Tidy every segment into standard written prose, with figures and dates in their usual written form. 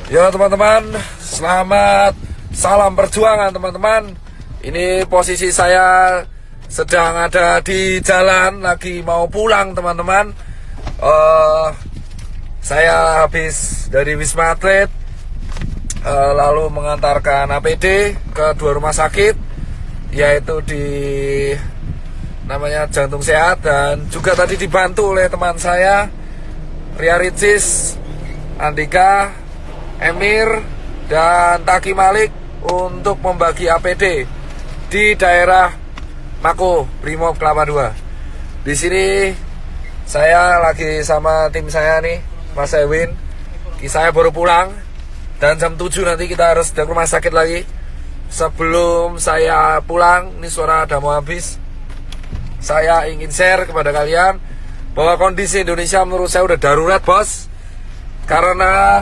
Ya teman-teman, selamat salam perjuangan teman-teman. Ini posisi saya sedang ada di jalan, lagi mau pulang teman-teman. Saya habis dari Wisma Atlet, lalu mengantarkan APD ke dua rumah sakit, yaitu di namanya Jantung Sehat, dan juga tadi dibantu oleh teman saya Ria Ricis, Andika, Emir, dan Taki Malik untuk membagi APD di daerah Mako Brimob Kelapa II. Di sini saya lagi sama tim saya nih, Mas Ewin. Saya baru pulang dan jam 7 nanti kita harus ke rumah sakit lagi. Sebelum saya pulang, ini suara udah mau habis, saya ingin share kepada kalian bahwa kondisi Indonesia menurut saya udah darurat, bos. Karena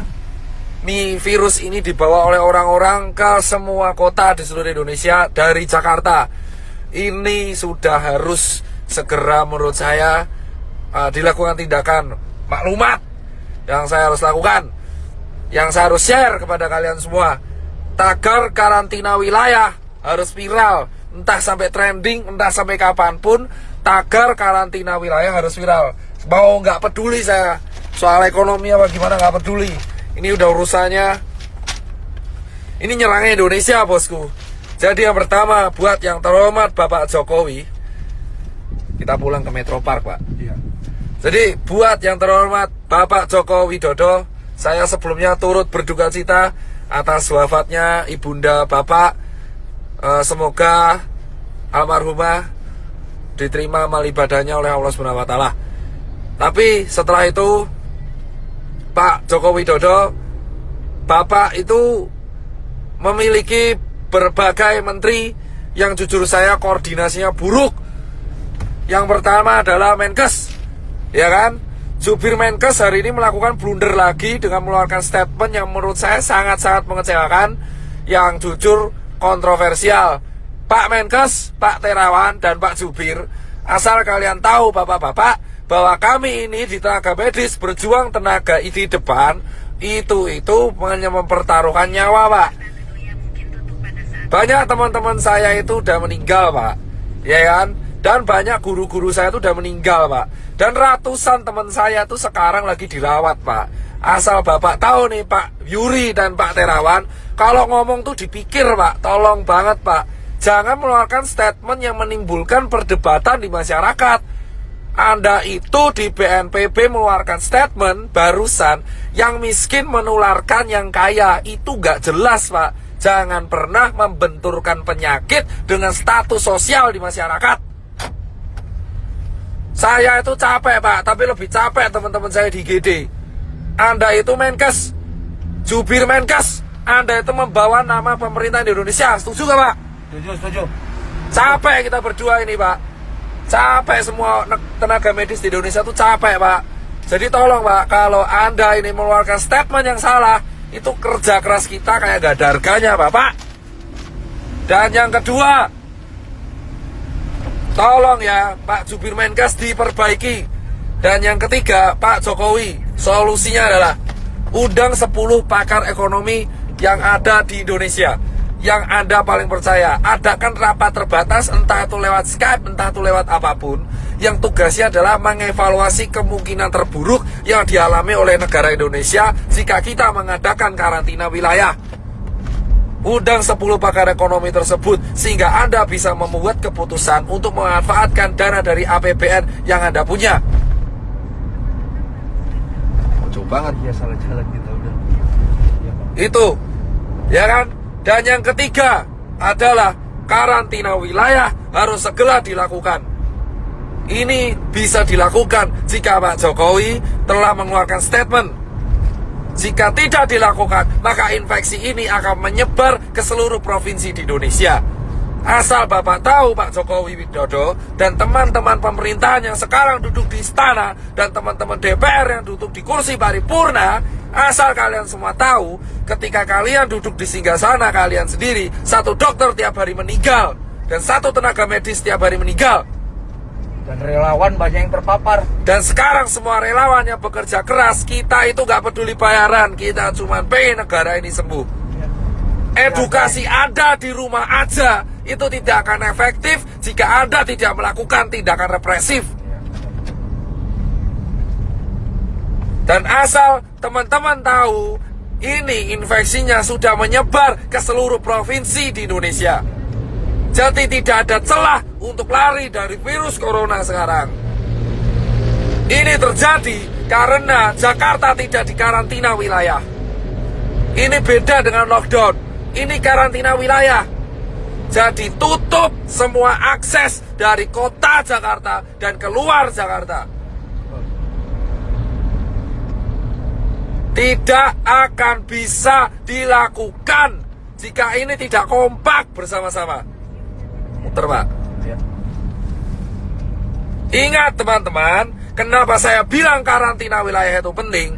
virus ini dibawa oleh orang-orang ke semua kota di seluruh Indonesia dari Jakarta. Ini sudah harus segera menurut saya dilakukan tindakan maklumat yang saya harus lakukan, yang saya harus share kepada kalian semua. Tagar karantina wilayah harus viral, entah sampai trending, entah sampai kapanpun. Tagar karantina wilayah harus viral. Mau nggak peduli saya soal ekonomi apa gimana, nggak peduli. Ini udah urusannya, ini nyerangnya Indonesia, bosku. Jadi yang pertama, buat yang terhormat Bapak Jokowi, kita pulang ke Metro Park, Pak. Iya. Jadi buat yang terhormat Bapak Joko Widodo, saya sebelumnya turut berduka cita atas wafatnya ibunda Bapak. Semoga almarhumah diterima amal ibadahnya oleh Allah Subhanahu wa Ta'ala. Tapi setelah itu, Pak Joko Widodo, Bapak itu memiliki berbagai menteri yang jujur saya koordinasinya buruk. Yang pertama adalah Menkes, ya kan? Jubir Menkes hari ini melakukan blunder lagi dengan mengeluarkan statement yang menurut saya sangat-sangat mengecewakan, yang jujur kontroversial. Pak Menkes, Pak Terawan, dan Pak Jubir, asal kalian tahu bapak-bapak, bahwa kami ini di tenaga medis berjuang tenaga di depan itu hanya mempertaruhkan nyawa, Pak. Banyak teman-teman saya itu udah meninggal, Pak, ya kan? Dan banyak guru-guru saya itu udah meninggal, Pak. Dan ratusan teman saya itu sekarang lagi dirawat, Pak. Asal bapak tahu nih, Pak Yuri dan Pak Terawan, kalau ngomong tuh dipikir, Pak. Tolong banget, Pak, jangan mengeluarkan statement yang menimbulkan perdebatan di masyarakat. Anda itu di BNPB mengeluarkan statement barusan, yang miskin menularkan yang kaya. Itu gak jelas, Pak. Jangan pernah membenturkan penyakit dengan status sosial di masyarakat. Saya itu capek, Pak, tapi lebih capek teman-teman saya di GD. Anda itu Menkes, jubir Menkes, Anda itu membawa nama pemerintah di Indonesia. Setuju gak, Pak? Setuju. Capek kita berdua ini, Pak. Capek semua tenaga medis di Indonesia tuh capek, Pak. Jadi tolong, Pak, kalau Anda ini mengeluarkan statement yang salah, itu kerja keras kita kayak gak ada harganya, Bapak. Dan yang kedua, tolong ya Pak Jubir Menkes diperbaiki. Dan yang ketiga, Pak Jokowi, solusinya adalah undang 10 pakar ekonomi yang ada di Indonesia, yang Anda paling percaya. Adakan rapat terbatas, entah itu lewat Skype, entah itu lewat apapun, yang tugasnya adalah mengevaluasi kemungkinan terburuk yang dialami oleh negara Indonesia jika kita mengadakan karantina wilayah. Undang 10 pakar ekonomi tersebut sehingga Anda bisa membuat keputusan untuk memanfaatkan dana dari APBN yang Anda punya. Coba banget ya, salah jalan kita udah. Ya, itu, ya kan? Dan yang ketiga adalah karantina wilayah harus segera dilakukan. Ini bisa dilakukan jika Pak Jokowi telah mengeluarkan statement. Jika tidak dilakukan, maka infeksi ini akan menyebar ke seluruh provinsi di Indonesia. Asal Bapak tahu, Pak Jokowi Widodo dan teman-teman pemerintahan yang sekarang duduk di istana dan teman-teman DPR yang duduk di kursi paripurna, asal kalian semua tahu, ketika kalian duduk di singgasana kalian sendiri, satu dokter tiap hari meninggal dan satu tenaga medis tiap hari meninggal. Dan relawan banyak yang terpapar. Dan sekarang semua relawan yang bekerja keras, kita itu nggak peduli bayaran, kita cuma pengen negara ini sembuh. Ya. Edukasi Anda di rumah aja itu tidak akan efektif jika Anda tidak melakukan tindakan represif. Dan asal teman-teman tahu, ini infeksinya sudah menyebar ke seluruh provinsi di Indonesia. Jadi tidak ada celah untuk lari dari virus corona sekarang. Ini terjadi karena Jakarta tidak dikarantina wilayah. Ini beda dengan lockdown. Ini karantina wilayah. Jadi tutup semua akses dari kota Jakarta dan keluar Jakarta. Tidak akan bisa dilakukan jika ini tidak kompak bersama-sama. Muter, Pak. Ya. Ingat teman-teman, kenapa saya bilang karantina wilayah itu penting?